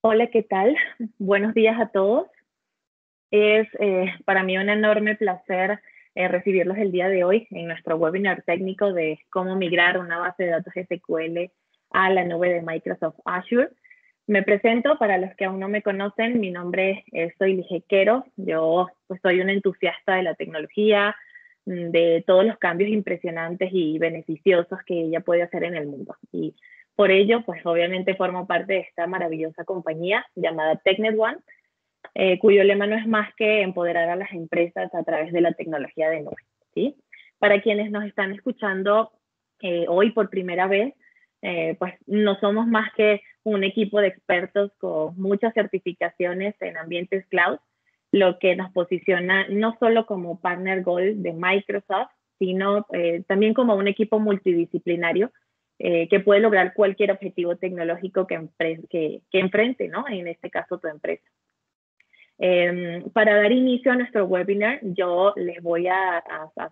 Hola, ¿qué tal? Buenos días a todos. Es para mí un enorme placer recibirlos el día de hoy en nuestro webinar técnico de cómo migrar una base de datos SQL a la nube de Microsoft Azure. Me presento para los que aún no me conocen. Mi nombre soy Lige Quero. Yo pues, soy una entusiasta de la tecnología, de todos los cambios impresionantes y beneficiosos que ella puede hacer en el mundo. Y por ello, pues obviamente formo parte de esta maravillosa compañía llamada TechNet One, cuyo lema no es más que empoderar a las empresas a través de la tecnología de nube, ¿sí? Para quienes nos están escuchando hoy por primera vez, pues no somos más que un equipo de expertos con muchas certificaciones en ambientes cloud, lo que nos posiciona no solo como partner gold de Microsoft, sino también como un equipo multidisciplinario que puede lograr cualquier objetivo tecnológico que enfrente, ¿no? En este caso, tu empresa. Para dar inicio a nuestro webinar, yo les voy a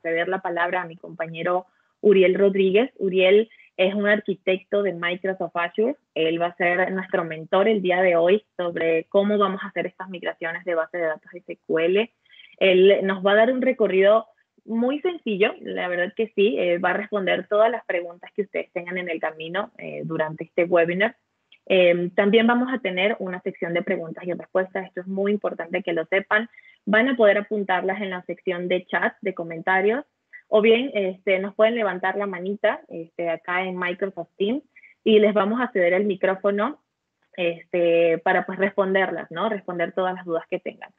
ceder la palabra a mi compañero Uriel Rodríguez. Uriel es un arquitecto de Microsoft Azure. Él va a ser nuestro mentor el día de hoy sobre cómo vamos a hacer estas migraciones de base de datos SQL. Él nos va a dar un recorrido muy sencillo, la verdad que sí, va a responder todas las preguntas que ustedes tengan en el camino durante este webinar. También vamos a tener una sección de preguntas y respuestas. Esto es muy importante que lo sepan. Van a poder apuntarlas en la sección de chat, de comentarios, o bien nos pueden levantar la manita acá en Microsoft Teams y les vamos a ceder el micrófono para pues responderlas, ¿no? Responder todas las dudas que tengan.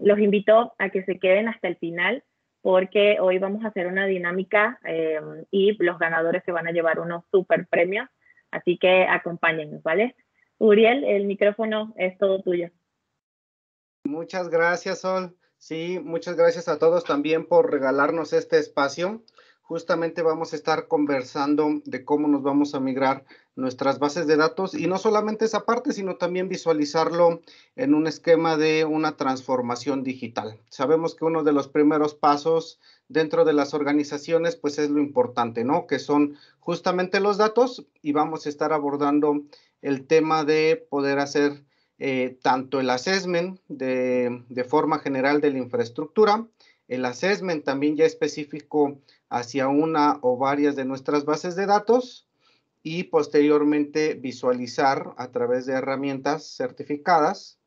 Los invito a que se queden hasta el final porque hoy vamos a hacer una dinámica y los ganadores se van a llevar unos super premios. Así que acompáñennos, ¿vale? Uriel, el micrófono es todo tuyo. Muchas gracias, Sol. Sí, muchas gracias a todos también por regalarnos este espacio. Justamente vamos a estar conversando de cómo nos vamos a migrar nuestras bases de datos y no solamente esa parte, sino también visualizarlo en un esquema de una transformación digital. Sabemos que uno de los primeros pasos dentro de las organizaciones, pues es lo importante, ¿no? Que son justamente los datos y vamos a estar abordando el tema de poder hacer tanto el assessment de forma general de la infraestructura, el assessment también ya específico hacia una o varias de nuestras bases de datos y posteriormente visualizar a través de herramientas certificadas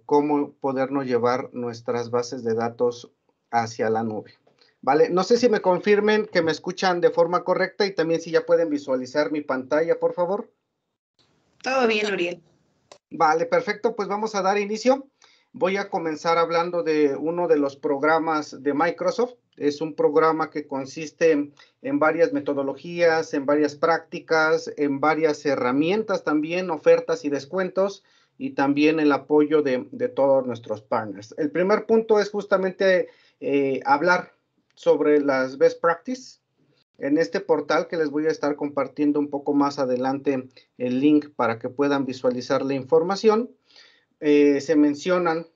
cómo podernos llevar nuestras bases de datos hacia la nube. Vale, no sé si me confirmen que me escuchan de forma correcta y también si ya pueden visualizar mi pantalla, por favor. Todo bien, Uriel. Vale, perfecto, pues vamos a dar inicio. Voy a comenzar hablando de uno de los programas de Microsoft. Es un programa que consiste en varias metodologías, en varias prácticas, en varias herramientas también, ofertas y descuentos, y también el apoyo de todos nuestros partners. El primer punto es justamente hablar sobre las best practices. En este portal que les voy a estar compartiendo un poco más adelante el link para que puedan visualizar la información, se mencionan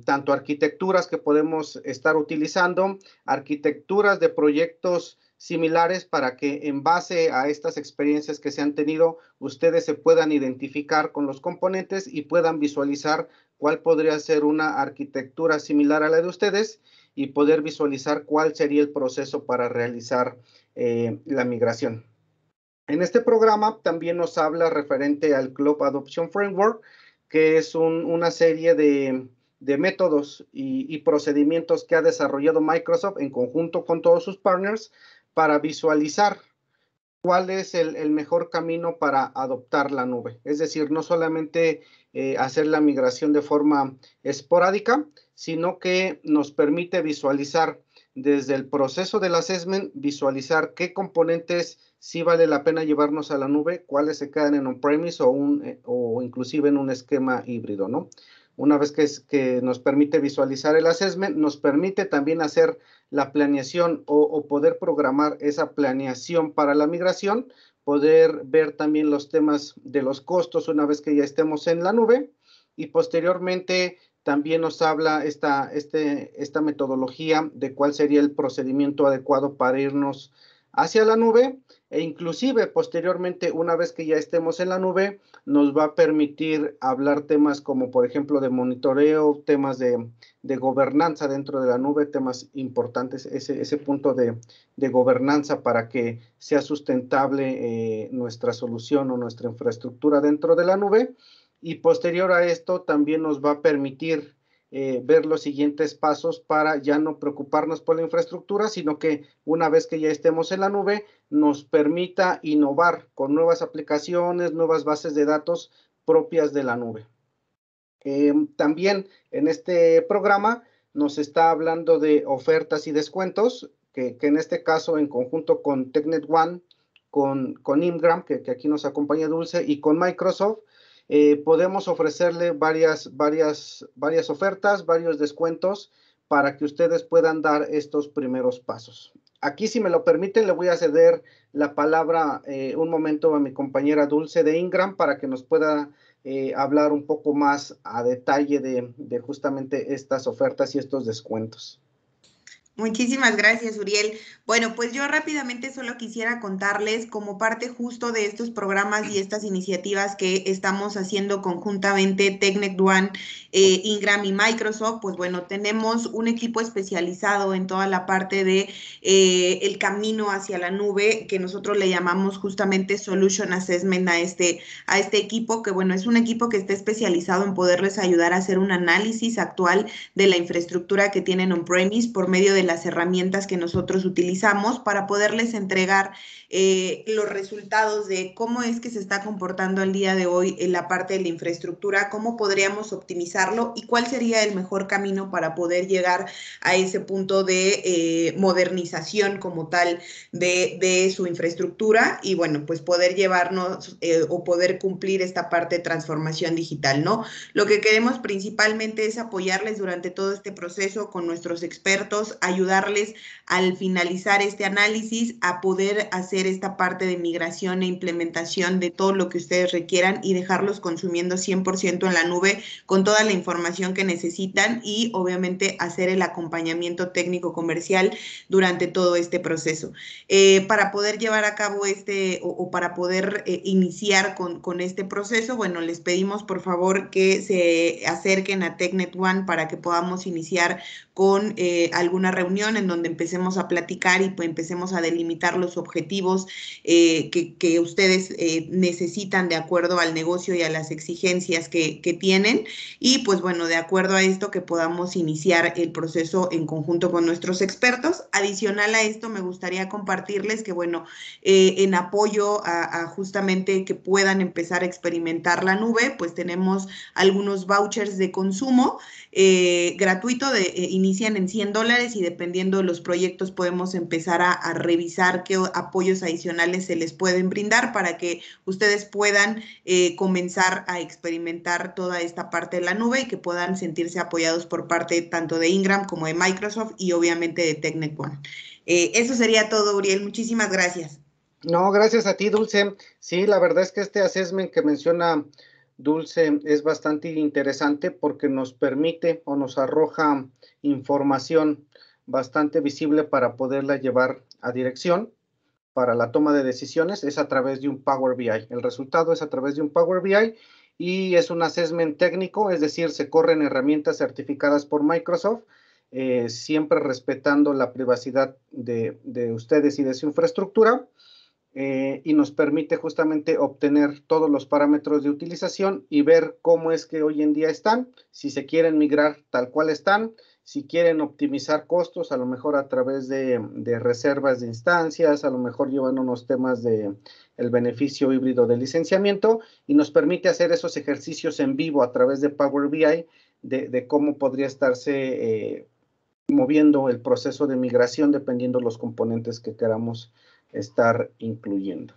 tanto arquitecturas que podemos estar utilizando, arquitecturas de proyectos similares para que en base a estas experiencias que se han tenido, ustedes se puedan identificar con los componentes y puedan visualizar cuál podría ser una arquitectura similar a la de ustedes y poder visualizar cuál sería el proceso para realizar la migración. En este programa también nos habla referente al Cloud Adoption Framework, que es una serie de métodos y procedimientos que ha desarrollado Microsoft en conjunto con todos sus partners para visualizar cuál es el mejor camino para adoptar la nube. Es decir, no solamente hacer la migración de forma esporádica, sino que nos permite visualizar desde el proceso del assessment, visualizar qué componentes sí vale la pena llevarnos a la nube, cuáles se quedan en on-premise o inclusive en un esquema híbrido, ¿no? Una vez que nos permite visualizar el assessment, nos permite también hacer la planeación o poder programar esa planeación para la migración, poder ver también los temas de los costos una vez que ya estemos en la nube y posteriormente también nos habla esta metodología de cuál sería el procedimiento adecuado para irnos hacia la nube, e inclusive posteriormente, una vez que ya estemos en la nube, nos va a permitir hablar temas como, por ejemplo, de monitoreo, temas de gobernanza dentro de la nube, temas importantes, ese punto de gobernanza para que sea sustentable nuestra solución o nuestra infraestructura dentro de la nube. Y posterior a esto también nos va a permitir ver los siguientes pasos para ya no preocuparnos por la infraestructura, sino que una vez que ya estemos en la nube, nos permita innovar con nuevas aplicaciones, nuevas bases de datos propias de la nube. También en este programa nos está hablando de ofertas y descuentos, que en este caso en conjunto con TechNet One, con Ingram, que aquí nos acompaña Dulce, y con Microsoft, podemos ofrecerle varias ofertas, varios descuentos para que ustedes puedan dar estos primeros pasos. Aquí, si me lo permiten, le voy a ceder la palabra un momento a mi compañera Dulce de Ingram para que nos pueda hablar un poco más a detalle de justamente estas ofertas y estos descuentos. Muchísimas gracias, Uriel. Bueno, pues yo rápidamente solo quisiera contarles como parte justo de estos programas y estas iniciativas que estamos haciendo conjuntamente TechNet One, Ingram y Microsoft, pues bueno, tenemos un equipo especializado en toda la parte de el camino hacia la nube, que nosotros le llamamos justamente Solution Assessment a este equipo, que bueno, es un equipo que está especializado en poderles ayudar a hacer un análisis actual de la infraestructura que tienen on-premise por medio de las herramientas que nosotros utilizamos para poderles entregar los resultados de cómo es que se está comportando el día de hoy en la parte de la infraestructura, cómo podríamos optimizarlo y cuál sería el mejor camino para poder llegar a ese punto de modernización como tal de su infraestructura y bueno, pues poder llevarnos o poder cumplir esta parte de transformación digital, ¿no? Lo que queremos principalmente es apoyarles durante todo este proceso con nuestros expertos, ayudarles al finalizar este análisis a poder hacer esta parte de migración e implementación de todo lo que ustedes requieran y dejarlos consumiendo 100% en la nube con toda la información que necesitan y obviamente hacer el acompañamiento técnico comercial durante todo este proceso. Para poder llevar a cabo o para poder iniciar con este proceso, bueno, les pedimos por favor que se acerquen a TechNet One para que podamos iniciar con alguna reunión en donde empecemos a platicar y pues empecemos a delimitar los objetivos que ustedes necesitan de acuerdo al negocio y a las exigencias que tienen y pues bueno, de acuerdo a esto que podamos iniciar el proceso en conjunto con nuestros expertos. Adicional a esto, me gustaría compartirles que bueno, en apoyo a justamente que puedan empezar a experimentar la nube, pues tenemos algunos vouchers de consumo gratuito, inician en $100 y dependiendo de los proyectos podemos empezar a revisar qué apoyos adicionales se les pueden brindar para que ustedes puedan comenzar a experimentar toda esta parte de la nube y que puedan sentirse apoyados por parte tanto de Ingram como de Microsoft y obviamente de TechNet One. Eso sería todo, Uriel. Muchísimas gracias. No, gracias a ti, Dulce. Sí, la verdad es que este assessment que menciona Dulce es bastante interesante porque nos permite o nos arroja información bastante visible para poderla llevar a dirección para la toma de decisiones. Es a través de un Power BI. El resultado es a través de un Power BI y es un assessment técnico, es decir, se corren herramientas certificadas por Microsoft, siempre respetando la privacidad de ustedes y de su infraestructura. Y nos permite justamente obtener todos los parámetros de utilización y ver cómo es que hoy en día están, si se quieren migrar tal cual están, si quieren optimizar costos, a lo mejor a través de reservas de instancias, a lo mejor llevan unos temas de el beneficio híbrido de licenciamiento y nos permite hacer esos ejercicios en vivo a través de Power BI de cómo podría estarse moviendo el proceso de migración dependiendo los componentes que queramos estar incluyendo.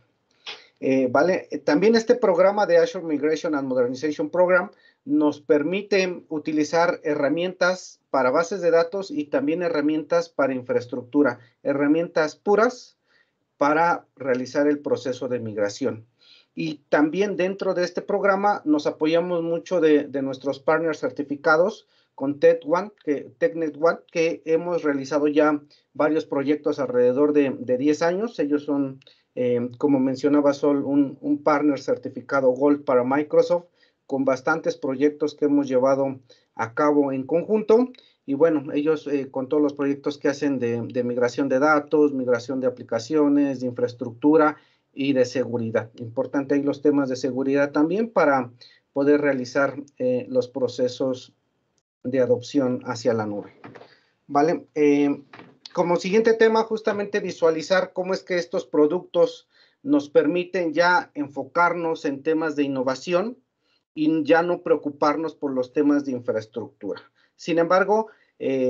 Vale, también este programa de Azure Migration and Modernization Program nos permite utilizar herramientas para bases de datos y también herramientas para infraestructura, herramientas puras para realizar el proceso de migración. Y también dentro de este programa nos apoyamos mucho de nuestros partners certificados con TechNet One, que hemos realizado ya varios proyectos alrededor de 10 años. Ellos son, como mencionaba Sol, un partner certificado Gold para Microsoft, con bastantes proyectos que hemos llevado a cabo en conjunto. Y bueno, ellos con todos los proyectos que hacen de migración de datos, migración de aplicaciones, de infraestructura y de seguridad. Importante ahí los temas de seguridad también para poder realizar los procesos de adopción hacia la nube. ¿Vale? Como siguiente tema, justamente visualizar cómo es que estos productos nos permiten ya enfocarnos en temas de innovación y ya no preocuparnos por los temas de infraestructura. Sin embargo,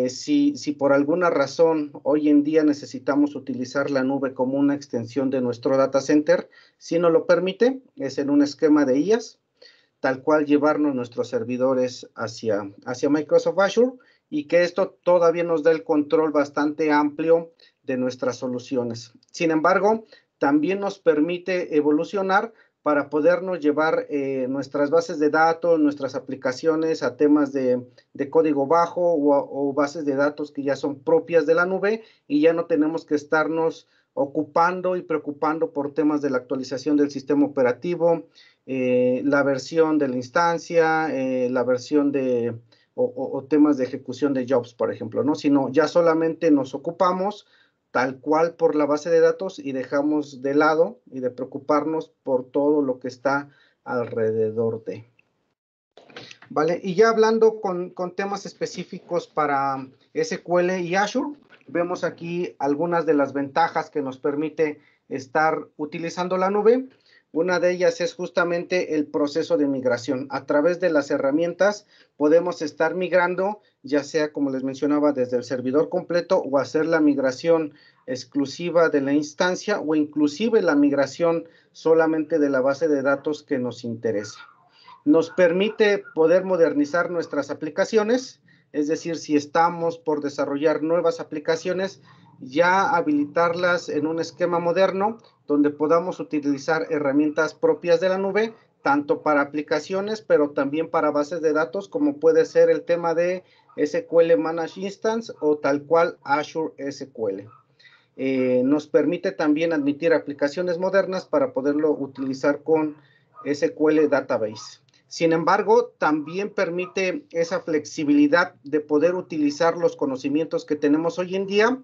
si por alguna razón hoy en día necesitamos utilizar la nube como una extensión de nuestro data center, si nos lo permite, es en un esquema de IaaS, tal cual llevarnos nuestros servidores hacia Microsoft Azure, y que esto todavía nos da el control bastante amplio de nuestras soluciones. Sin embargo, también nos permite evolucionar para podernos llevar nuestras bases de datos, nuestras aplicaciones a temas de código bajo o bases de datos que ya son propias de la nube, y ya no tenemos que estarnos ocupando y preocupando por temas de la actualización del sistema operativo, la versión de la instancia, la versión de o temas de ejecución de jobs, por ejemplo, ¿no? Sino ya solamente nos ocupamos tal cual por la base de datos y dejamos de lado y de preocuparnos por todo lo que está alrededor de. ¿Vale? Y ya hablando con temas específicos para SQL y Azure, vemos aquí algunas de las ventajas que nos permite estar utilizando la nube. Una de ellas es justamente el proceso de migración. A través de las herramientas podemos estar migrando, ya sea, como les mencionaba, desde el servidor completo o hacer la migración exclusiva de la instancia o inclusive la migración solamente de la base de datos que nos interesa. Nos permite poder modernizar nuestras aplicaciones, es decir, si estamos por desarrollar nuevas aplicaciones, ya habilitarlas en un esquema moderno donde podamos utilizar herramientas propias de la nube, tanto para aplicaciones, pero también para bases de datos, como puede ser el tema de SQL Managed Instance o tal cual Azure SQL. Nos permite también admitir aplicaciones modernas para poderlo utilizar con SQL Database. Sin embargo, también permite esa flexibilidad de poder utilizar los conocimientos que tenemos hoy en día.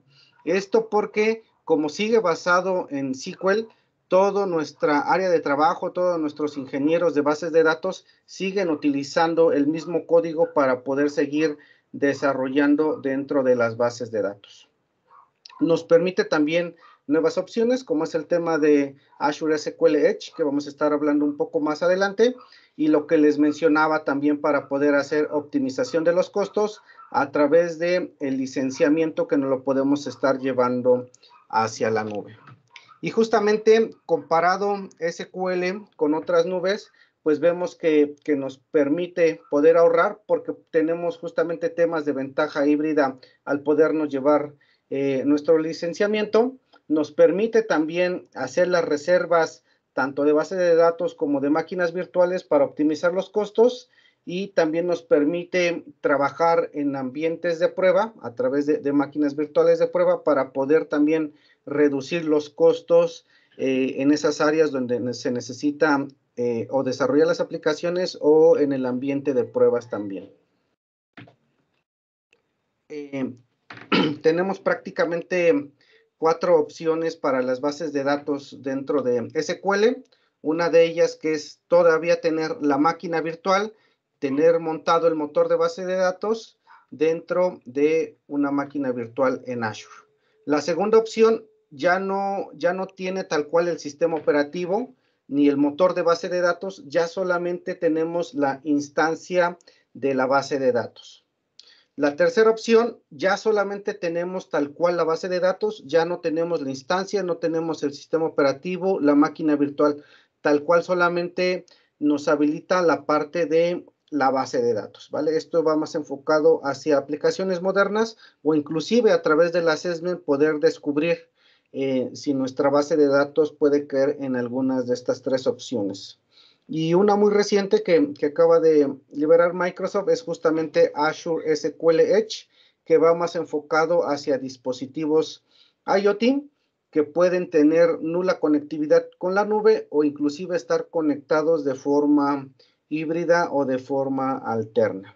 Esto porque, como sigue basado en SQL, toda nuestra área de trabajo, todos nuestros ingenieros de bases de datos siguen utilizando el mismo código para poder seguir desarrollando dentro de las bases de datos. Nos permite también nuevas opciones, como es el tema de Azure SQL Edge, que vamos a estar hablando un poco más adelante, y lo que les mencionaba también para poder hacer optimización de los costos a través del licenciamiento que nos lo podemos estar llevando hacia la nube. Y justamente comparado SQL con otras nubes, pues vemos que nos permite poder ahorrar porque tenemos justamente temas de ventaja híbrida al podernos llevar nuestro licenciamiento. Nos permite también hacer las reservas tanto de base de datos como de máquinas virtuales para optimizar los costos, y también nos permite trabajar en ambientes de prueba a través de máquinas virtuales de prueba para poder también reducir los costos en esas áreas donde se necesita o desarrollar las aplicaciones o en el ambiente de pruebas también. Tenemos prácticamente 4 opciones para las bases de datos dentro de SQL. Una de ellas que es todavía tener la máquina virtual, tener montado el motor de base de datos dentro de una máquina virtual en Azure. La segunda opción ya no tiene tal cual el sistema operativo ni el motor de base de datos, ya solamente tenemos la instancia de la base de datos. La tercera opción, ya solamente tenemos tal cual la base de datos, ya no tenemos la instancia, no tenemos el sistema operativo, la máquina virtual, tal cual solamente nos habilita la parte de la base de datos, ¿vale? Esto va más enfocado hacia aplicaciones modernas o inclusive a través del assessment poder descubrir si nuestra base de datos puede caer en algunas de estas tres opciones. Y una muy reciente que acaba de liberar Microsoft es justamente Azure SQL Edge, que va más enfocado hacia dispositivos IoT, que pueden tener nula conectividad con la nube o inclusive estar conectados de forma híbrida o de forma alterna.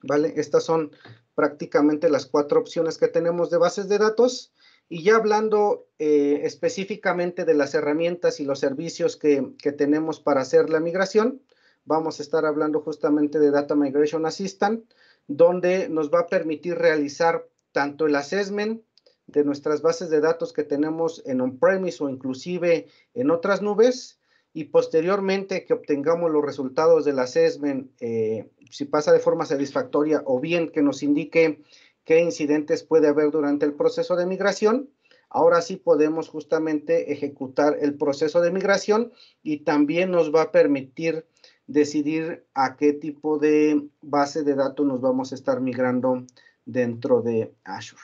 ¿Vale? Estas son prácticamente las 4 opciones que tenemos de bases de datos. Y ya hablando específicamente de las herramientas y los servicios que tenemos para hacer la migración, vamos a estar hablando justamente de Data Migration Assistant, donde nos va a permitir realizar tanto el assessment de nuestras bases de datos que tenemos en on-premise o inclusive en otras nubes, y posteriormente que obtengamos los resultados del assessment, si pasa de forma satisfactoria o bien que nos indique qué incidentes puede haber durante el proceso de migración, ahora sí podemos justamente ejecutar el proceso de migración y también nos va a permitir decidir a qué tipo de base de datos nos vamos a estar migrando dentro de Azure.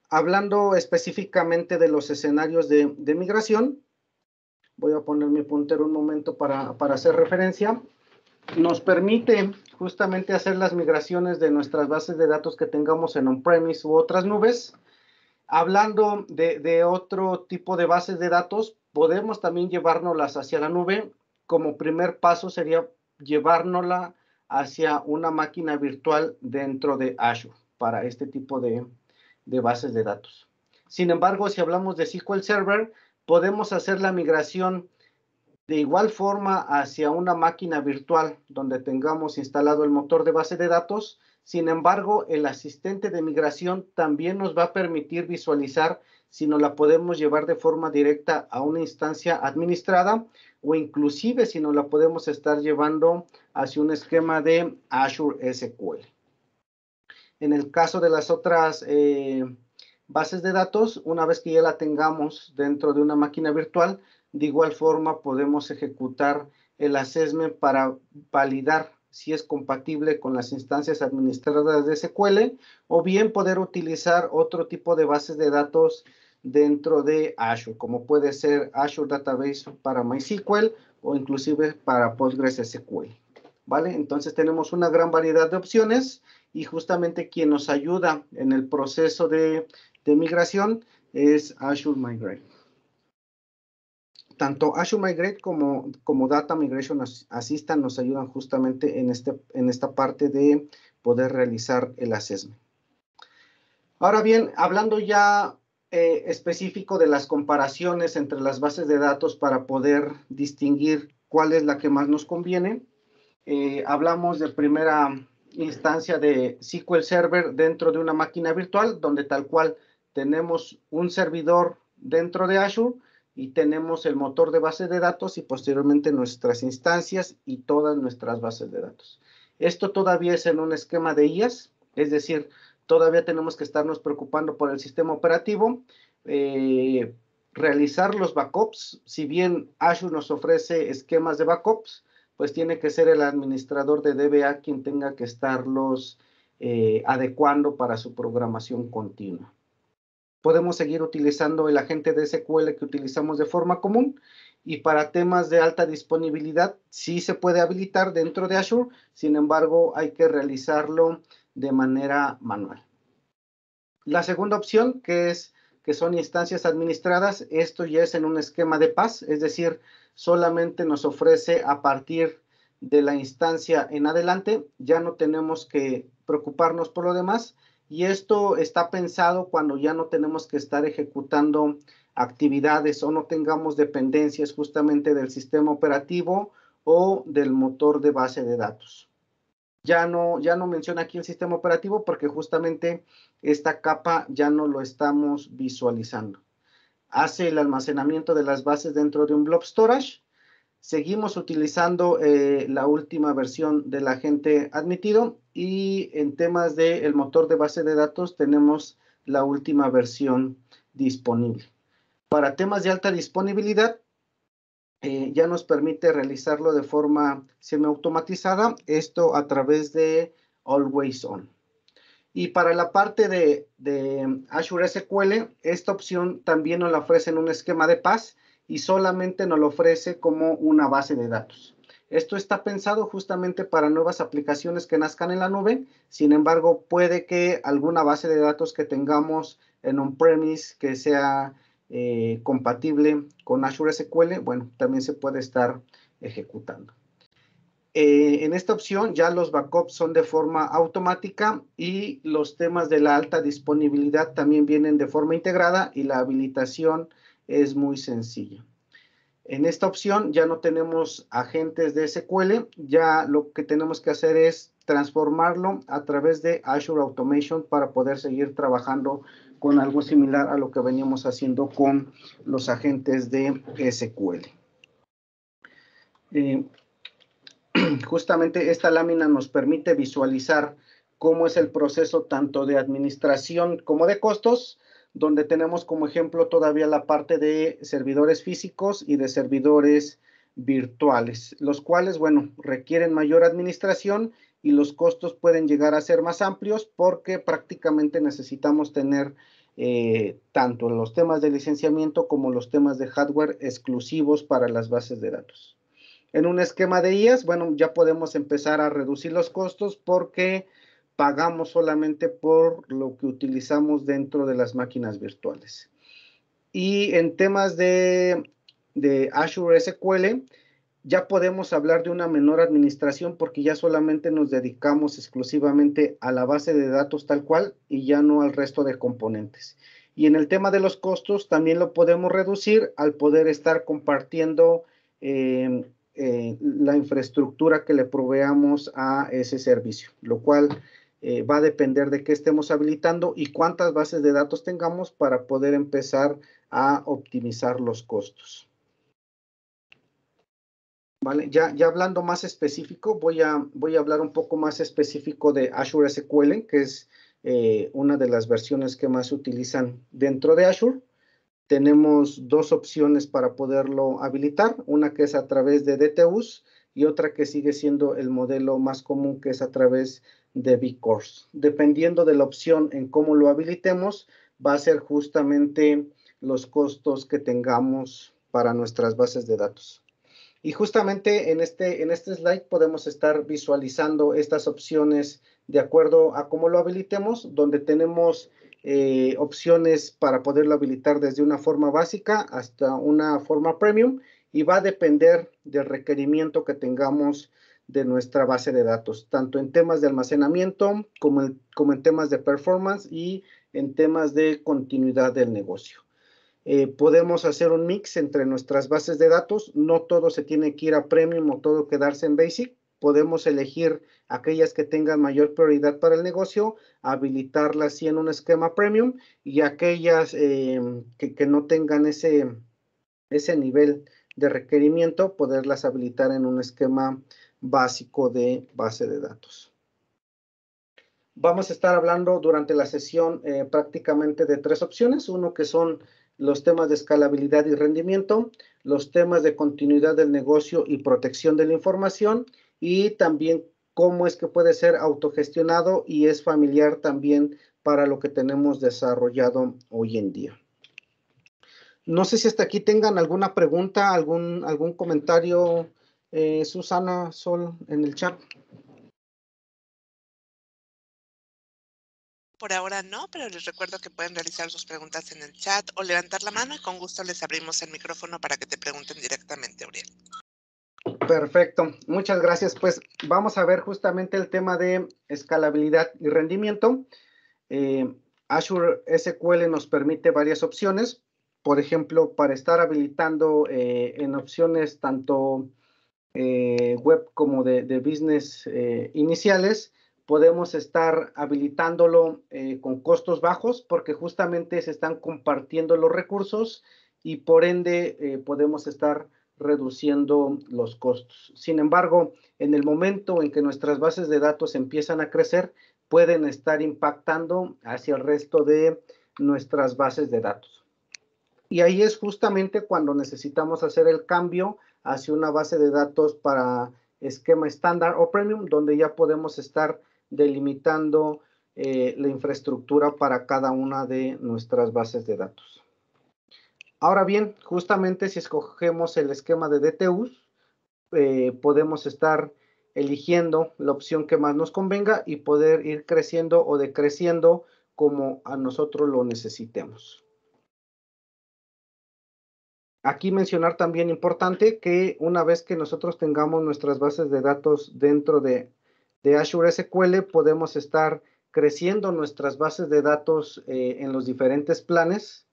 Hablando específicamente de los escenarios de migración, voy a poner mi puntero un momento para hacer referencia. Nos permite justamente hacer las migraciones de nuestras bases de datos que tengamos en on-premise u otras nubes. Hablando de otro tipo de bases de datos, podemos también llevárnoslas hacia la nube. Como primer paso sería llevárnosla hacia una máquina virtual dentro de Azure para este tipo de bases de datos. Sin embargo, si hablamos de SQL Server, podemos hacer la migración de igual forma hacia una máquina virtual donde tengamos instalado el motor de base de datos. Sin embargo, el asistente de migración también nos va a permitir visualizar si nos la podemos llevar de forma directa a una instancia administrada o inclusive si nos la podemos estar llevando hacia un esquema de Azure SQL. En el caso de las otras bases de datos, una vez que ya la tengamos dentro de una máquina virtual, de igual forma podemos ejecutar el assessment para validar si es compatible con las instancias administradas de SQL o bien poder utilizar otro tipo de bases de datos dentro de Azure, como puede ser Azure Database para MySQL o inclusive para PostgreSQL. ¿Vale? Entonces tenemos una gran variedad de opciones y justamente quien nos ayuda en el proceso de migración es Azure Migrate. Tanto Azure Migrate como Data Migration Assistant nos ayudan justamente en esta parte de poder realizar el assessment. Ahora bien, hablando ya específico de las comparaciones entre las bases de datos para poder distinguir cuál es la que más nos conviene, hablamos de primera instancia de SQL Server dentro de una máquina virtual, donde tal cual tenemos un servidor dentro de Azure y tenemos el motor de base de datos y posteriormente nuestras instancias y todas nuestras bases de datos. Esto todavía es en un esquema de IaaS, es decir, todavía tenemos que estarnos preocupando por el sistema operativo, realizar los backups. Si bien Azure nos ofrece esquemas de backups, pues tiene que ser el administrador de DBA quien tenga que estarlos adecuando para su programación continua. Podemos seguir utilizando el agente de SQL que utilizamos de forma común y para temas de alta disponibilidad sí se puede habilitar dentro de Azure, sin embargo hay que realizarlo de manera manual. La segunda opción que son instancias administradas, esto ya es en un esquema de PaaS, es decir, solamente nos ofrece a partir de la instancia en adelante, ya no tenemos que preocuparnos por lo demás y esto está pensado cuando ya no tenemos que estar ejecutando actividades o no tengamos dependencias justamente del sistema operativo o del motor de base de datos. Ya no menciona aquí el sistema operativo porque justamente esta capa ya no lo estamos visualizando. Hace el almacenamiento de las bases dentro de un blob storage. Seguimos utilizando la última versión del agente admitido y en temas del motor de base de datos tenemos la última versión disponible. Para temas de alta disponibilidad, ya nos permite realizarlo de forma semiautomatizada, esto a través de Always On. Y para la parte de Azure SQL, esta opción también nos la ofrece en un esquema de PaaS y solamente nos lo ofrece como una base de datos. Esto está pensado justamente para nuevas aplicaciones que nazcan en la nube. Sin embargo, puede que alguna base de datos que tengamos en on-premise que sea compatible con Azure SQL, bueno, también se puede estar ejecutando. En esta opción ya los backups son de forma automática y los temas de la alta disponibilidad también vienen de forma integrada y la habilitación es muy sencilla. En esta opción ya no tenemos agentes de SQL, ya lo que tenemos que hacer es transformarlo a través de Azure Automation para poder seguir trabajando con algo similar a lo que veníamos haciendo con los agentes de SQL. Justamente esta lámina nos permite visualizar cómo es el proceso tanto de administración como de costos, donde tenemos como ejemplo todavía la parte de servidores físicos y de servidores virtuales, los cuales, bueno, requieren mayor administración y los costos pueden llegar a ser más amplios porque prácticamente necesitamos tener tanto los temas de licenciamiento como los temas de hardware exclusivos para las bases de datos. En un esquema de IaaS, bueno, ya podemos empezar a reducir los costos porque pagamos solamente por lo que utilizamos dentro de las máquinas virtuales. Y en temas de Azure SQL, ya podemos hablar de una menor administración porque ya solamente nos dedicamos exclusivamente a la base de datos tal cual y ya no al resto de componentes. Y en el tema de los costos también lo podemos reducir al poder estar compartiendo la infraestructura que le proveamos a ese servicio, lo cual va a depender de qué estemos habilitando y cuántas bases de datos tengamos para poder empezar a optimizar los costos. Vale, ya hablando más específico, voy a hablar un poco más específico de Azure SQL, que es una de las versiones que más se utilizan dentro de Azure. Tenemos dos opciones para poderlo habilitar, una que es a través de DTUs y otra que sigue siendo el modelo más común que es a través de vCores. Dependiendo de la opción en cómo lo habilitemos, va a ser justamente los costos que tengamos para nuestras bases de datos. Y justamente en este slide podemos estar visualizando estas opciones de acuerdo a cómo lo habilitemos, donde tenemos opciones para poderlo habilitar desde una forma básica hasta una forma premium y va a depender del requerimiento que tengamos de nuestra base de datos, tanto en temas de almacenamiento como en temas de performance y en temas de continuidad del negocio. Podemos hacer un mix entre nuestras bases de datos, no todo se tiene que ir a Premium o todo quedarse en Basic, podemos elegir aquellas que tengan mayor prioridad para el negocio, habilitarlas sí en un esquema Premium y aquellas que no tengan ese nivel de requerimiento, poderlas habilitar en un esquema básico de base de datos. Vamos a estar hablando durante la sesión prácticamente de tres opciones, uno que son los temas de escalabilidad y rendimiento, los temas de continuidad del negocio y protección de la información y también cómo es que puede ser autogestionado y es familiar también para lo que tenemos desarrollado hoy en día. No sé si hasta aquí tengan alguna pregunta, algún comentario, Susana, Sol, en el chat. Por ahora no, pero les recuerdo que pueden realizar sus preguntas en el chat o levantar la mano y con gusto les abrimos el micrófono para que te pregunten directamente, Uriel. Perfecto, muchas gracias. Pues vamos a ver justamente el tema de escalabilidad y rendimiento. Azure SQL nos permite varias opciones. Por ejemplo, para estar habilitando en opciones tanto web como de business iniciales, podemos estar habilitándolo con costos bajos porque justamente se están compartiendo los recursos y por ende podemos estar reduciendo los costos. Sin embargo, en el momento en que nuestras bases de datos empiezan a crecer, pueden estar impactando hacia el resto de nuestras bases de datos. Y ahí es justamente cuando necesitamos hacer el cambio hacia una base de datos para esquema estándar o premium, donde ya podemos estar delimitando la infraestructura para cada una de nuestras bases de datos. Ahora bien, justamente si escogemos el esquema de DTUs, podemos estar eligiendo la opción que más nos convenga y poder ir creciendo o decreciendo como a nosotros lo necesitemos. Aquí mencionar también importante que una vez que nosotros tengamos nuestras bases de datos dentro de Azure SQL, podemos estar creciendo nuestras bases de datos en los diferentes planes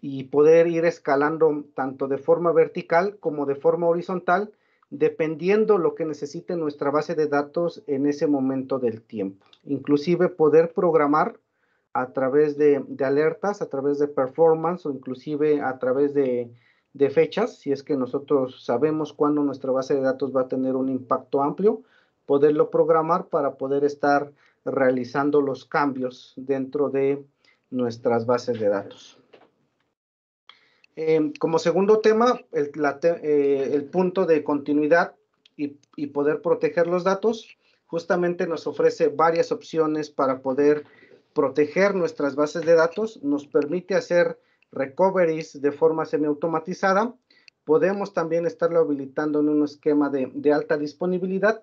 y poder ir escalando tanto de forma vertical como de forma horizontal, dependiendo lo que necesite nuestra base de datos en ese momento del tiempo. Inclusive poder programar a través de alertas, a través de performance o inclusive a través de fechas, si es que nosotros sabemos cuándo nuestra base de datos va a tener un impacto amplio, poderlo programar para poder estar realizando los cambios dentro de nuestras bases de datos. Como segundo tema, el punto de continuidad y poder proteger los datos, justamente nos ofrece varias opciones para poder proteger nuestras bases de datos, nos permite hacer recoveries de forma semiautomatizada, podemos también estarlo habilitando en un esquema de alta disponibilidad,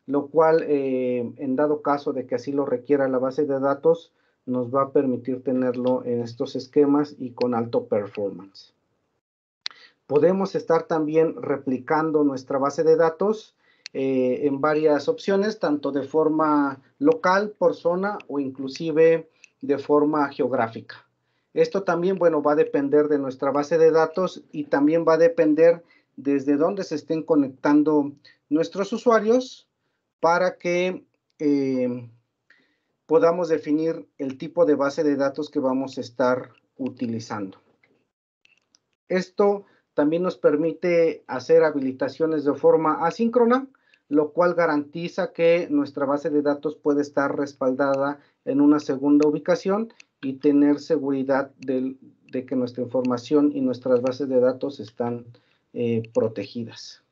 lo cual en dado caso de que así lo requiera la base de datos, nos va a permitir tenerlo en estos esquemas y con alto performance. Podemos estar también replicando nuestra base de datos en varias opciones, tanto de forma local, por zona o inclusive de forma geográfica. Esto también, bueno, va a depender de nuestra base de datos y también va a depender desde dónde se estén conectando nuestros usuarios para que podamos definir el tipo de base de datos que vamos a estar utilizando. Esto también nos permite hacer habilitaciones de forma asíncrona, lo cual garantiza que nuestra base de datos puede estar respaldada en una segunda ubicación y tener seguridad de que nuestra información y nuestras bases de datos están protegidas.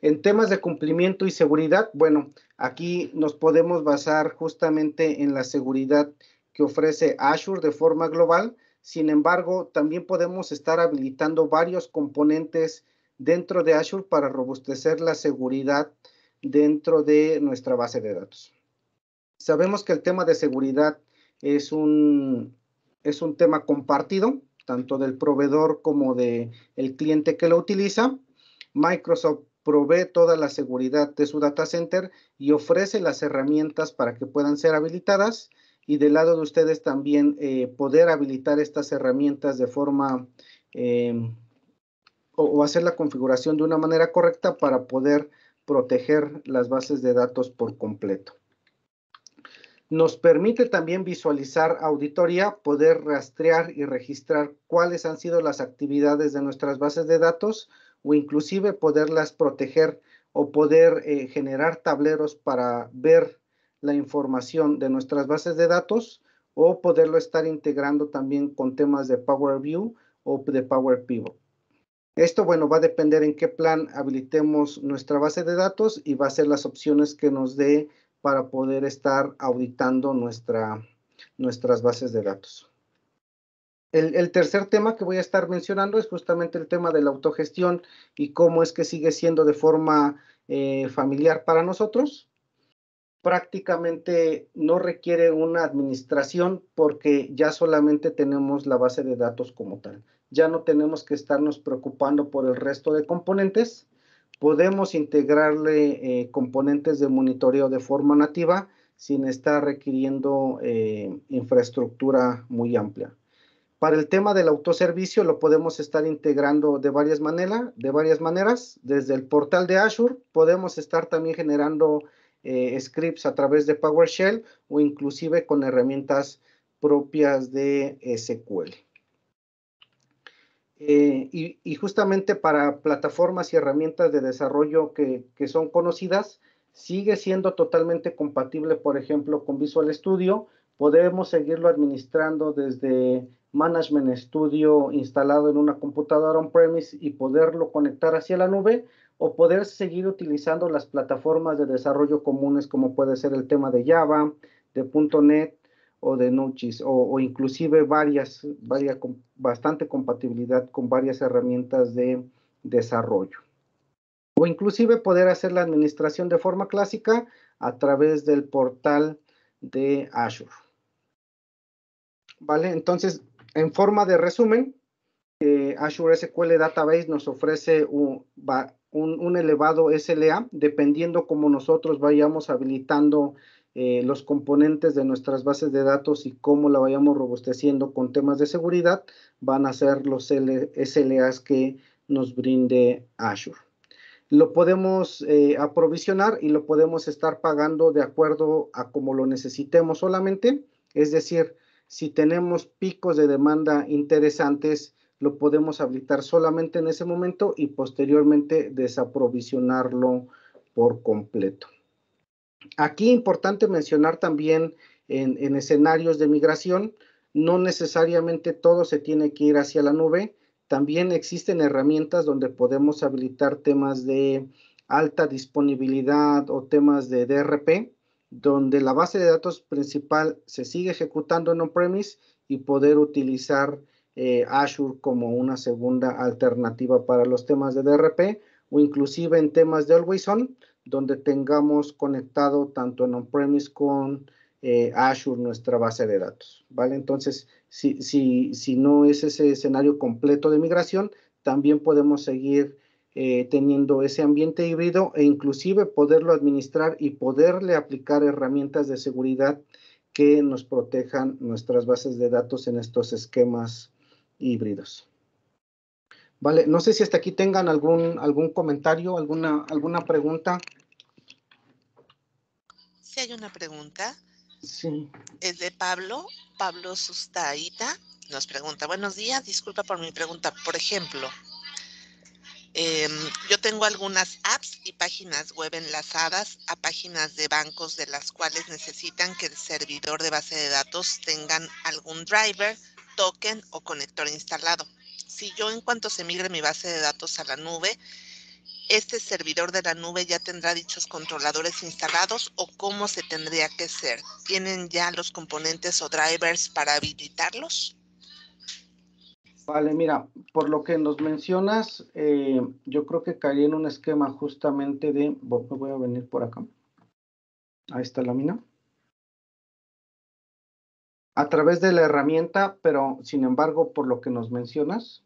En temas de cumplimiento y seguridad, bueno, aquí nos podemos basar justamente en la seguridad que ofrece Azure de forma global. Sin embargo, también podemos estar habilitando varios componentes dentro de Azure para robustecer la seguridad dentro de nuestra base de datos. Sabemos que el tema de seguridad es un tema compartido, tanto del proveedor como del cliente que lo utiliza. Microsoft provee toda la seguridad de su data center y ofrece las herramientas para que puedan ser habilitadas. Y del lado de ustedes también poder habilitar estas herramientas de forma o hacer la configuración de una manera correcta para poder proteger las bases de datos por completo. Nos permite también visualizar auditoría, poder rastrear y registrar cuáles han sido las actividades de nuestras bases de datos o inclusive poderlas proteger o poder generar tableros para ver la información de nuestras bases de datos o poderlo estar integrando también con temas de Power BI o de Power Pivot. Esto, bueno, va a depender en qué plan habilitemos nuestra base de datos y va a ser las opciones que nos dé para poder estar auditando nuestras bases de datos. El tercer tema que voy a estar mencionando es justamente el tema de la autogestión y cómo es que sigue siendo de forma familiar para nosotros. Prácticamente no requiere una administración porque ya solamente tenemos la base de datos como tal. Ya no tenemos que estarnos preocupando por el resto de componentes. Podemos integrarle componentes de monitoreo de forma nativa sin estar requiriendo infraestructura muy amplia. Para el tema del autoservicio lo podemos estar integrando de varias maneras. Desde el portal de Azure podemos estar también generando scripts a través de PowerShell o inclusive con herramientas propias de SQL. Y justamente para plataformas y herramientas de desarrollo que son conocidas, sigue siendo totalmente compatible, por ejemplo, con Visual Studio. Podemos seguirlo administrando desde Management Studio instalado en una computadora on-premise y poderlo conectar hacia la nube, o poder seguir utilizando las plataformas de desarrollo comunes como puede ser el tema de Java, de .NET o de Node.js, o inclusive bastante compatibilidad con varias herramientas de desarrollo. O inclusive poder hacer la administración de forma clásica a través del portal de Azure. ¿Vale? Entonces, en forma de resumen, Azure SQL Database nos ofrece un elevado SLA, dependiendo cómo nosotros vayamos habilitando los componentes de nuestras bases de datos y cómo la vayamos robusteciendo con temas de seguridad, van a ser los SLAs que nos brinde Azure. Lo podemos aprovisionar y lo podemos estar pagando de acuerdo a como lo necesitemos solamente, es decir, si tenemos picos de demanda interesantes, lo podemos habilitar solamente en ese momento y posteriormente desaprovisionarlo por completo. Aquí importante mencionar también en escenarios de migración, no necesariamente todo se tiene que ir hacia la nube. También existen herramientas donde podemos habilitar temas de alta disponibilidad o temas de DRP, donde la base de datos principal se sigue ejecutando en on-premise y poder utilizar Azure como una segunda alternativa para los temas de DRP o inclusive en temas de Always On, donde tengamos conectado tanto en on-premise con Azure nuestra base de datos, ¿vale? Entonces, si no es ese escenario completo de migración, también podemos seguir teniendo ese ambiente híbrido e inclusive poderlo administrar y poderle aplicar herramientas de seguridad que nos protejan nuestras bases de datos en estos esquemas híbridos. Vale, no sé si hasta aquí tengan algún comentario, alguna pregunta. Sí, hay una pregunta. Sí. Es de Pablo Sustaita. Nos pregunta, buenos días, disculpa por mi pregunta. Por ejemplo, yo tengo algunas apps y páginas web enlazadas a páginas de bancos de las cuales necesitan que el servidor de base de datos tengan algún driver, token o conector instalado. Si yo en cuanto se migre mi base de datos a la nube, ¿este servidor de la nube ya tendrá dichos controladores instalados o cómo se tendría que hacer? ¿Tienen ya los componentes o drivers para habilitarlos? Vale, mira, por lo que nos mencionas, yo creo que caería en un esquema justamente de, voy a venir por acá, ahí está la mina, a través de la herramienta, pero sin embargo, por lo que nos mencionas,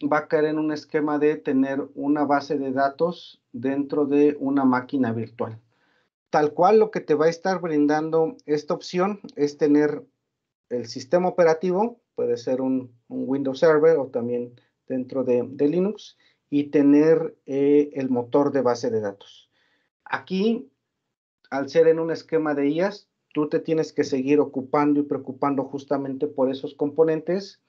va a caer en un esquema de tener una base de datos dentro de una máquina virtual. Tal cual lo que te va a estar brindando esta opción es tener el sistema operativo, puede ser un Windows Server o también dentro de Linux, y tener el motor de base de datos. Aquí, al ser en un esquema de IaaS, tú te tienes que seguir ocupando y preocupando justamente por esos componentes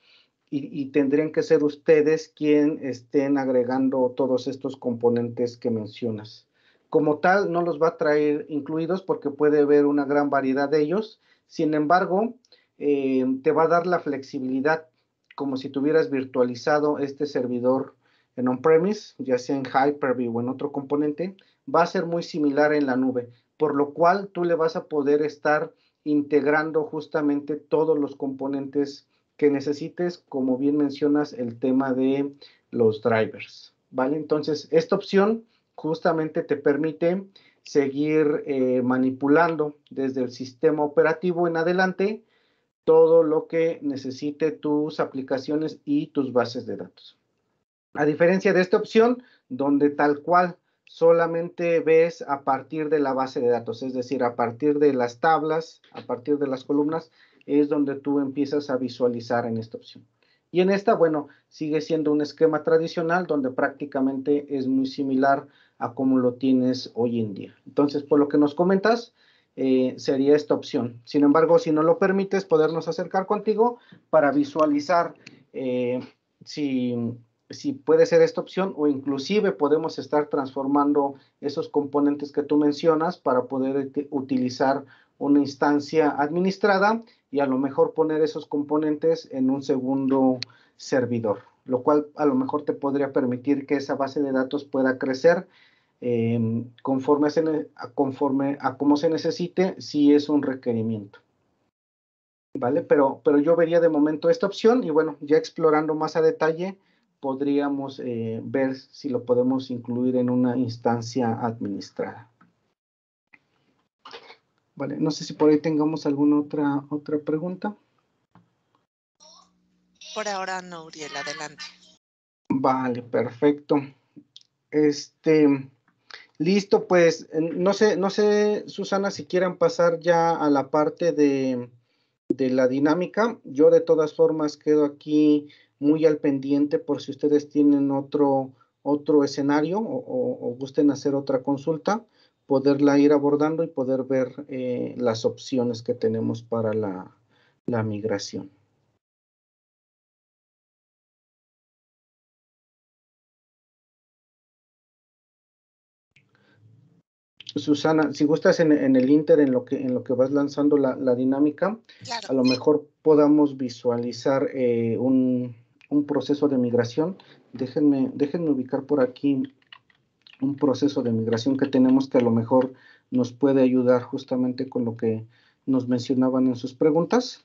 y tendrían que ser ustedes quien estén agregando todos estos componentes que mencionas. Como tal, no los va a traer incluidos porque puede haber una gran variedad de ellos. Sin embargo, te va a dar la flexibilidad como si tuvieras virtualizado este servidor en on-premise, ya sea en Hyper-V o en otro componente, va a ser muy similar en la nube, por lo cual tú le vas a poder estar integrando justamente todos los componentes que necesites, como bien mencionas, el tema de los drivers, ¿vale? Entonces, esta opción justamente te permite seguir manipulando desde el sistema operativo en adelante todo lo que necesite tus aplicaciones y tus bases de datos. A diferencia de esta opción, donde tal cual solamente ves a partir de la base de datos, es decir, a partir de las tablas, a partir de las columnas, es donde tú empiezas a visualizar en esta opción. Y en esta, bueno, sigue siendo un esquema tradicional donde prácticamente es muy similar a como lo tienes hoy en día. Entonces, por lo que nos comentas, sería esta opción. Sin embargo, si no lo permites, podernos acercar contigo para visualizar si puede ser esta opción o inclusive podemos estar transformando esos componentes que tú mencionas para poder utilizar una instancia administrada y a lo mejor poner esos componentes en un segundo servidor, lo cual a lo mejor te podría permitir que esa base de datos pueda crecer conforme a cómo se necesite, si es un requerimiento. ¿Vale? Pero yo vería de momento esta opción y bueno, ya explorando más a detalle, podríamos ver si lo podemos incluir en una instancia administrada. Vale, no sé si por ahí tengamos alguna otra pregunta. Por ahora no, Uriel, adelante. Vale, perfecto. Listo, pues, no sé, Susana, si quieran pasar ya a la parte de la dinámica. Yo de todas formas quedo aquí muy al pendiente por si ustedes tienen otro escenario o gusten hacer otra consulta, poderla ir abordando y poder ver las opciones que tenemos para la migración. Susana, si gustas en el Inter, en lo que vas lanzando la dinámica, claro. A lo mejor podamos visualizar un proceso de migración. Déjenme ubicar por aquí un proceso de migración que tenemos que a lo mejor nos puede ayudar justamente con lo que nos mencionaban en sus preguntas.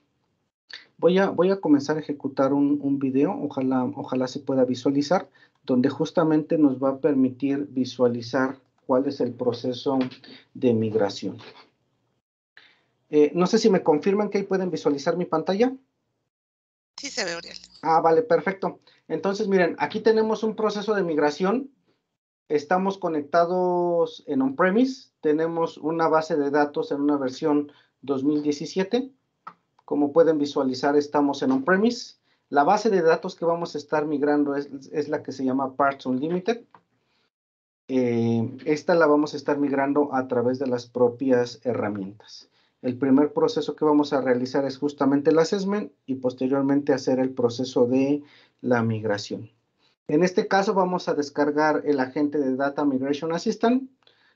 Voy a comenzar a ejecutar un video, ojalá se pueda visualizar, donde justamente nos va a permitir visualizar cuál es el proceso de migración. No sé si me confirman que ahí pueden visualizar mi pantalla. Sí se ve, Uriel. Ah, vale, perfecto. Entonces, miren, aquí tenemos un proceso de migración. Estamos conectados en on-premise. Tenemos una base de datos en una versión 2017. Como pueden visualizar, estamos en on-premise. La base de datos que vamos a estar migrando es la que se llama Parts Unlimited. Esta la vamos a estar migrando a través de las propias herramientas. El primer proceso que vamos a realizar es justamente el assessment y posteriormente hacer el proceso de la migración. En este caso vamos a descargar el agente de Data Migration Assistant,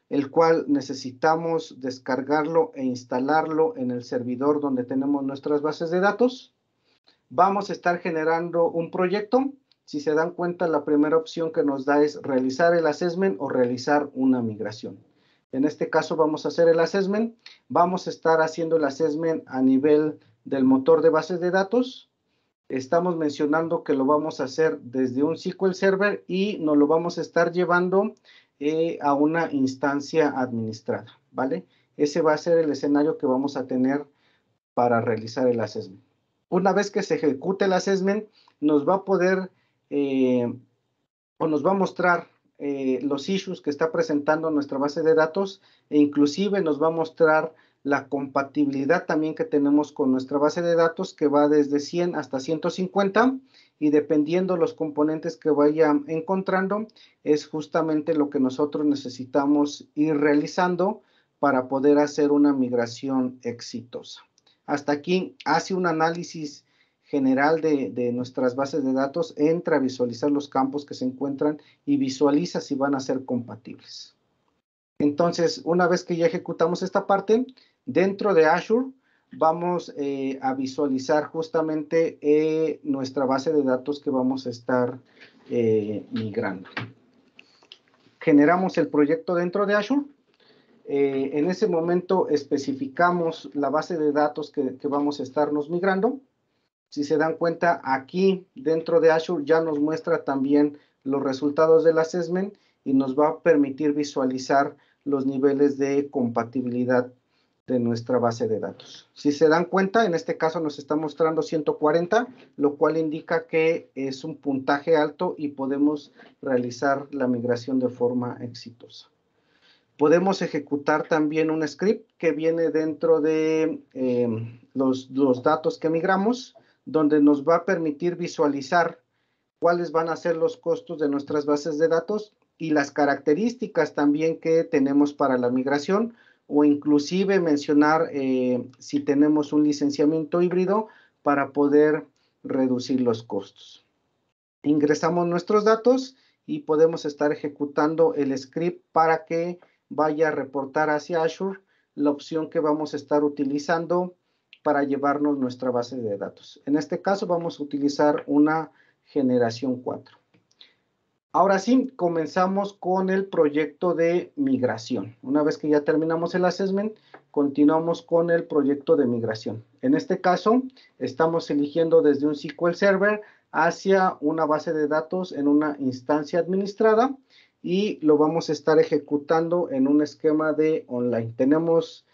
el cual necesitamos descargarlo e instalarlo en el servidor donde tenemos nuestras bases de datos. Vamos a estar generando un proyecto. Si se dan cuenta, la primera opción que nos da es realizar el assessment o realizar una migración. En este caso vamos a hacer el assessment. Vamos a estar haciendo el assessment a nivel del motor de bases de datos. Estamos mencionando que lo vamos a hacer desde un SQL Server y nos lo vamos a estar llevando a una instancia administrada, ¿vale? Ese va a ser el escenario que vamos a tener para realizar el assessment. Una vez que se ejecute el assessment, nos va a poder o nos va a mostrar los issues que está presentando nuestra base de datos e inclusive nos va a mostrar la compatibilidad también que tenemos con nuestra base de datos que va desde 100 hasta 150 y dependiendo los componentes que vaya encontrando es justamente lo que nosotros necesitamos ir realizando para poder hacer una migración exitosa. Hasta aquí hace un análisis general de nuestras bases de datos, entra a visualizar los campos que se encuentran y visualiza si van a ser compatibles. Entonces, una vez que ya ejecutamos esta parte, dentro de Azure vamos a visualizar justamente nuestra base de datos que vamos a estar migrando. Generamos el proyecto dentro de Azure. En ese momento especificamos la base de datos que vamos a estarnos migrando. Si se dan cuenta, aquí dentro de Azure ya nos muestra también los resultados del assessment y nos va a permitir visualizar los niveles de compatibilidad de nuestra base de datos. Si se dan cuenta, en este caso nos está mostrando 140, lo cual indica que es un puntaje alto y podemos realizar la migración de forma exitosa. Podemos ejecutar también un script que viene dentro de los datos que migramos, donde nos va a permitir visualizar cuáles van a ser los costos de nuestras bases de datos y las características también que tenemos para la migración o inclusive mencionar si tenemos un licenciamiento híbrido para poder reducir los costos. Ingresamos nuestros datos y podemos estar ejecutando el script para que vaya a reportar hacia Azure la opción que vamos a estar utilizando para llevarnos nuestra base de datos. En este caso vamos a utilizar una generación 4. Ahora sí, comenzamos con el proyecto de migración. Una vez que ya terminamos el assessment, continuamos con el proyecto de migración. En este caso, estamos eligiendo desde un SQL Server hacia una base de datos en una instancia administrada y lo vamos a estar ejecutando en un esquema de online. Tenemos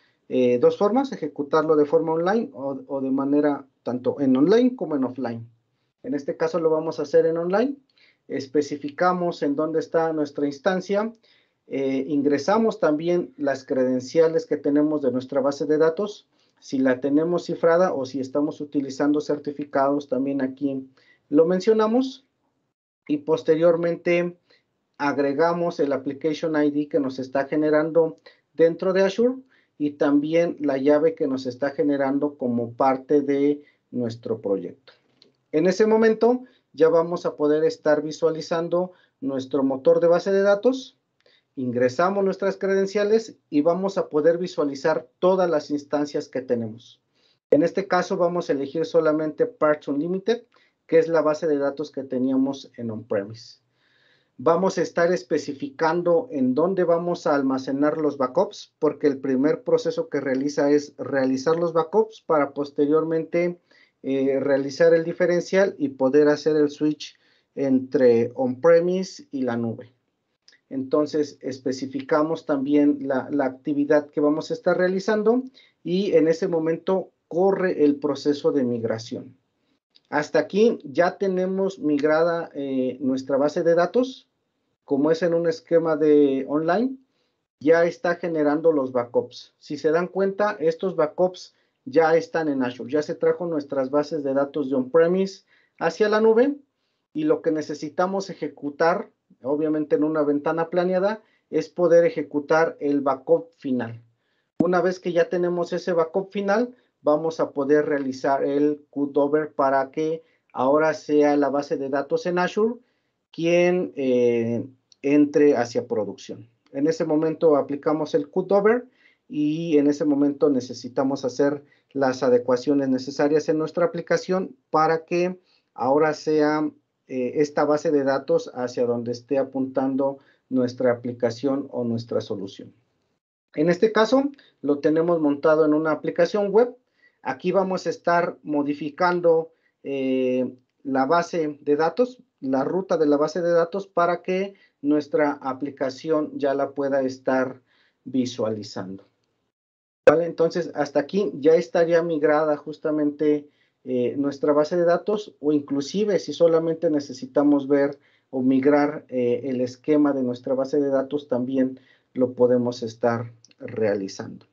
dos formas, ejecutarlo de forma online o de manera tanto en online como en offline. En este caso lo vamos a hacer en online. Especificamos en dónde está nuestra instancia, ingresamos también las credenciales que tenemos de nuestra base de datos, si la tenemos cifrada o si estamos utilizando certificados, también aquí lo mencionamos, y posteriormente agregamos el Application ID que nos está generando dentro de Azure y también la llave que nos está generando como parte de nuestro proyecto. En ese momento ya vamos a poder estar visualizando nuestro motor de base de datos, ingresamos nuestras credenciales y vamos a poder visualizar todas las instancias que tenemos. En este caso vamos a elegir solamente Parts Unlimited, que es la base de datos que teníamos en on-premise. Vamos a estar especificando en dónde vamos a almacenar los backups, porque el primer proceso que realiza es realizar los backups para posteriormente realizar el diferencial y poder hacer el switch entre on-premise y la nube. Entonces, especificamos también la actividad que vamos a estar realizando y en ese momento corre el proceso de migración. Hasta aquí ya tenemos migrada nuestra base de datos. Como es en un esquema de online, ya está generando los backups. Si se dan cuenta, estos backups ya están en Azure. Ya se trajo nuestras bases de datos de on-premise hacia la nube y lo que necesitamos ejecutar, obviamente en una ventana planeada, es poder ejecutar el backup final. Una vez que ya tenemos ese backup final, vamos a poder realizar el cutover para que ahora sea la base de datos en Azure quien entre hacia producción. En ese momento aplicamos el cutover y en ese momento necesitamos hacer las adecuaciones necesarias en nuestra aplicación para que ahora sea esta base de datos hacia donde esté apuntando nuestra aplicación o nuestra solución. En este caso, lo tenemos montado en una aplicación web. Aquí vamos a estar modificando la base de datos, la ruta de la base de datos para que nuestra aplicación ya la pueda estar visualizando. ¿Vale? Entonces, hasta aquí ya estaría migrada justamente nuestra base de datos o inclusive si solamente necesitamos ver o migrar el esquema de nuestra base de datos, también lo podemos estar realizando.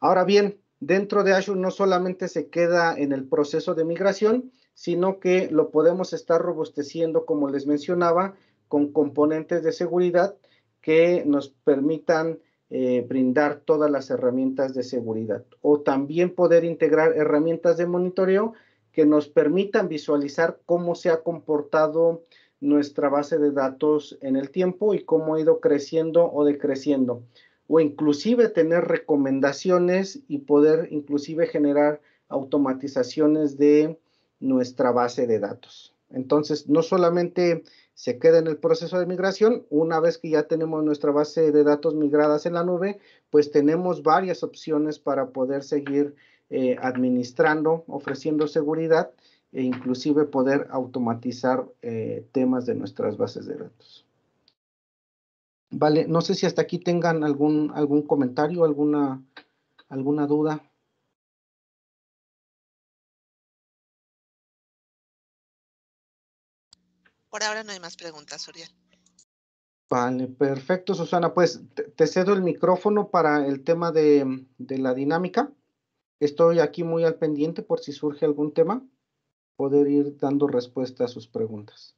Ahora bien, dentro de Azure no solamente se queda en el proceso de migración, sino que lo podemos estar robusteciendo, como les mencionaba, con componentes de seguridad que nos permitan brindar todas las herramientas de seguridad o también poder integrar herramientas de monitoreo que nos permitan visualizar cómo se ha comportado nuestra base de datos en el tiempo y cómo ha ido creciendo o decreciendo, o inclusive tener recomendaciones y poder inclusive generar automatizaciones de nuestra base de datos. Entonces, no solamente se queda en el proceso de migración, una vez que ya tenemos nuestra base de datos migradas en la nube, pues tenemos varias opciones para poder seguir administrando, ofreciendo seguridad e inclusive poder automatizar temas de nuestras bases de datos. Vale, no sé si hasta aquí tengan algún comentario, alguna duda. Por ahora no hay más preguntas, Uriel. Vale, perfecto, Susana. Pues te cedo el micrófono para el tema de la dinámica. Estoy aquí muy al pendiente por si surge algún tema, poder ir dando respuesta a sus preguntas.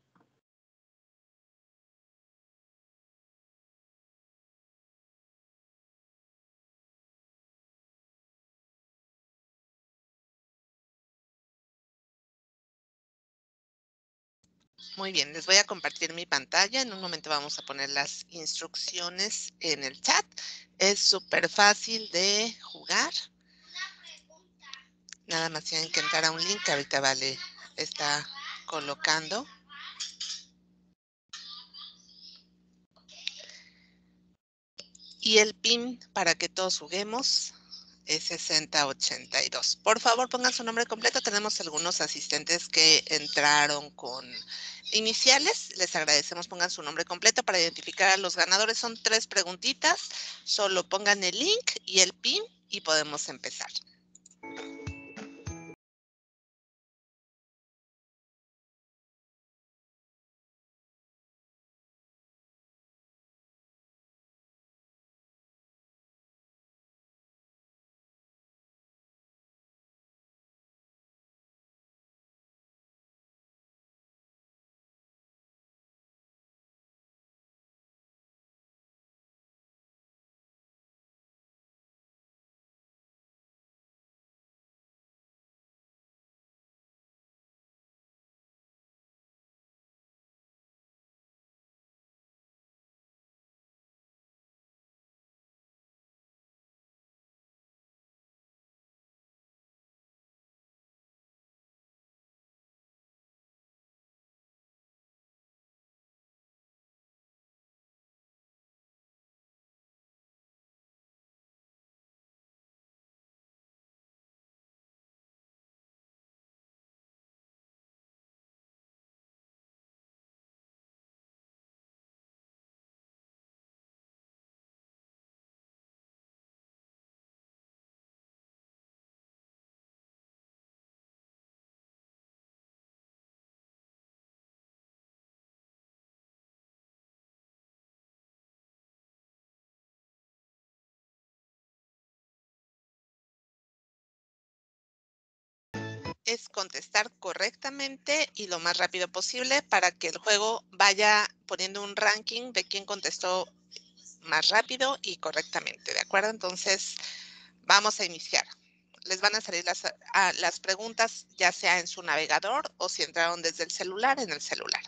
Muy bien, les voy a compartir mi pantalla. En un momento vamos a poner las instrucciones en el chat. Es súper fácil de jugar. Nada más tienen que entrar a un link que ahorita Vale está colocando. Y el PIN para que todos juguemos es 6082. Por favor, pongan su nombre completo. Tenemos algunos asistentes que entraron con iniciales. Les agradecemos, pongan su nombre completo para identificar a los ganadores. Son 3 preguntitas. Solo pongan el link y el PIN y podemos empezar. Es contestar correctamente y lo más rápido posible para que el juego vaya poniendo un ranking de quién contestó más rápido y correctamente, ¿de acuerdo? Entonces, vamos a iniciar. Les van a salir las preguntas, ya sea en su navegador o si entraron desde el celular, en el celular.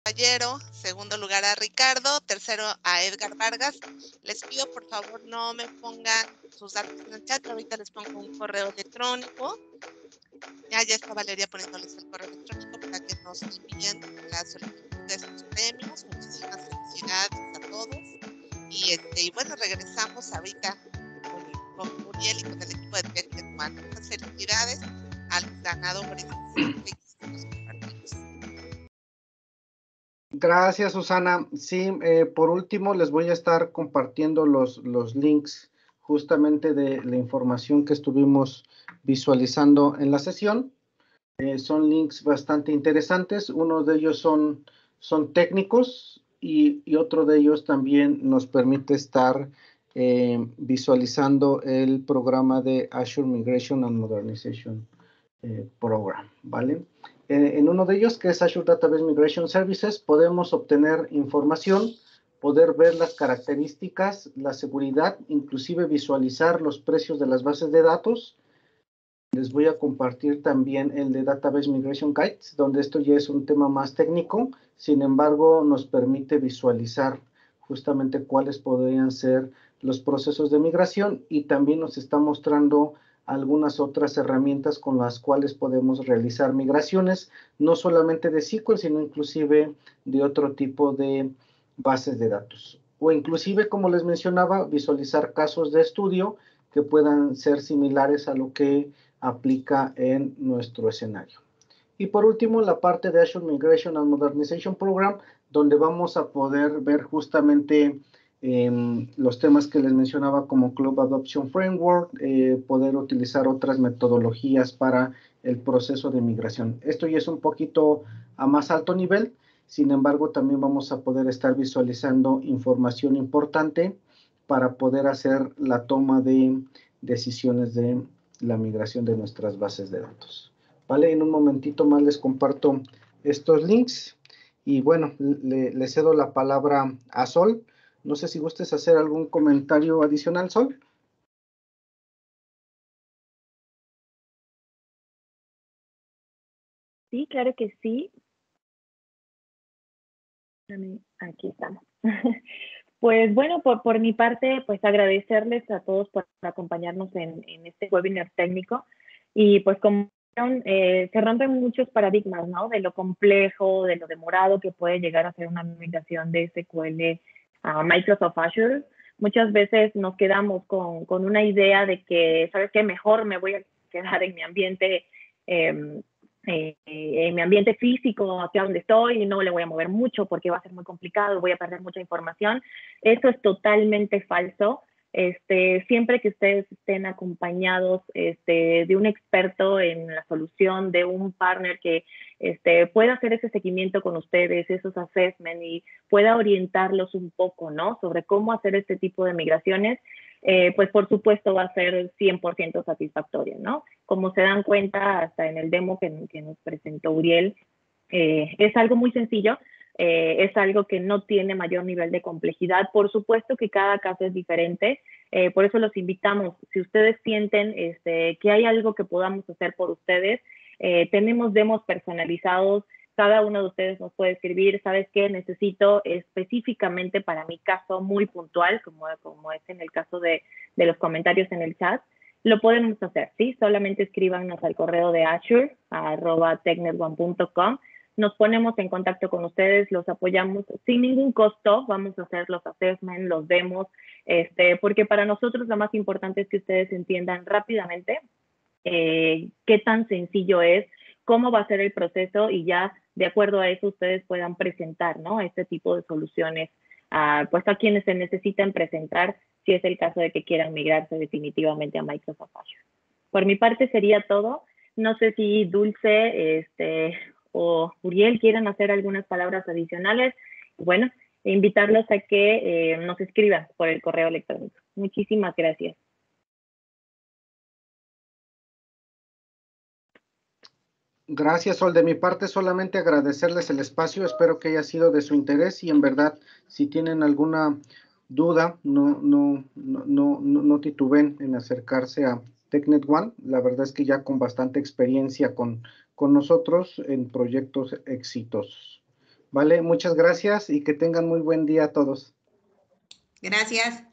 Caballero, segundo lugar a Ricardo, tercero a Edgar Vargas. Les pido por favor no me pongan sus datos en el chat, ahorita les pongo un correo electrónico. Ya está Valeria poniéndoles el correo electrónico para que nos envíen la solicitud de estos premios. Muchísimas felicidades a todos. Y bueno, regresamos ahorita con Uriel y con el equipo de TechNet. Muchas felicidades a los ganadores. Gracias, Susana. Sí, por último les voy a estar compartiendo los links justamente de la información que estuvimos visualizando en la sesión. Son links bastante interesantes. Uno de ellos son técnicos y otro de ellos también nos permite estar visualizando el programa de Azure Migration and Modernization Program, ¿vale? En uno de ellos, que es Azure Database Migration Services, podemos obtener información, poder ver las características, la seguridad, inclusive visualizar los precios de las bases de datos. Les voy a compartir también el de Database Migration Guides, donde esto ya es un tema más técnico, sin embargo, nos permite visualizar justamente cuáles podrían ser los procesos de migración y también nos está mostrando algunas otras herramientas con las cuales podemos realizar migraciones, no solamente de SQL, sino inclusive de otro tipo de bases de datos. O inclusive, como les mencionaba, visualizar casos de estudio que puedan ser similares a lo que aplica en nuestro escenario. Y por último, la parte de Azure Migration and Modernization Program, donde vamos a poder ver justamente los temas que les mencionaba como Cloud Adoption Framework, poder utilizar otras metodologías para el proceso de migración. Esto ya es un poquito a más alto nivel, sin embargo, también vamos a poder estar visualizando información importante para poder hacer la toma de decisiones de la migración de nuestras bases de datos. ¿Vale? En un momentito más les comparto estos links. Y bueno, le cedo la palabra a Sol. No sé si gustes hacer algún comentario adicional, Sol. Sí, claro que sí. Aquí estamos. Pues bueno, por mi parte, pues agradecerles a todos por acompañarnos en este webinar técnico. Y pues como se rompen muchos paradigmas, ¿no? De lo complejo, de lo demorado que puede llegar a ser una migración de SQL a Microsoft Azure. Muchas veces nos quedamos con una idea de que, ¿sabes qué? Mejor me voy a quedar en mi ambiente físico, hacia donde estoy, y no le voy a mover mucho porque va a ser muy complicado, voy a perder mucha información. Eso es totalmente falso. Siempre que ustedes estén acompañados de un experto en la solución, de un partner que pueda hacer ese seguimiento con ustedes, esos assessments, y pueda orientarlos un poco, ¿no? Sobre cómo hacer este tipo de migraciones, pues por supuesto va a ser 100% satisfactorio, ¿no? Como se dan cuenta hasta en el demo que nos presentó Uriel, es algo muy sencillo, es algo que no tiene mayor nivel de complejidad. Por supuesto que cada caso es diferente, por eso los invitamos. Si ustedes sienten que hay algo que podamos hacer por ustedes, tenemos demos personalizados. Cada uno de ustedes nos puede escribir, ¿sabes qué? Necesito específicamente para mi caso muy puntual, como es en el caso de los comentarios en el chat. Lo podemos hacer, ¿sí? Solamente escríbanos al correo de Azure, @technet1.com. Nos ponemos en contacto con ustedes, los apoyamos sin ningún costo. Vamos a hacer los assessments, los demos, porque para nosotros lo más importante es que ustedes entiendan rápidamente qué tan sencillo es, cómo va a ser el proceso, y ya de acuerdo a eso ustedes puedan presentar, ¿no? Este tipo de soluciones pues a quienes se necesitan presentar, si es el caso de que quieran migrarse definitivamente a Microsoft Azure. Por mi parte sería todo. No sé si Dulce o Uriel quieren hacer algunas palabras adicionales. Bueno, invitarlos a que nos escriban por el correo electrónico. Muchísimas gracias. Gracias, Sol. De mi parte, solamente agradecerles el espacio. Espero que haya sido de su interés y en verdad, si tienen alguna duda, no tituben en acercarse a TechNet One. La verdad es que ya con bastante experiencia con nosotros en proyectos exitosos. ¿Vale? Muchas gracias y que tengan muy buen día a todos. Gracias.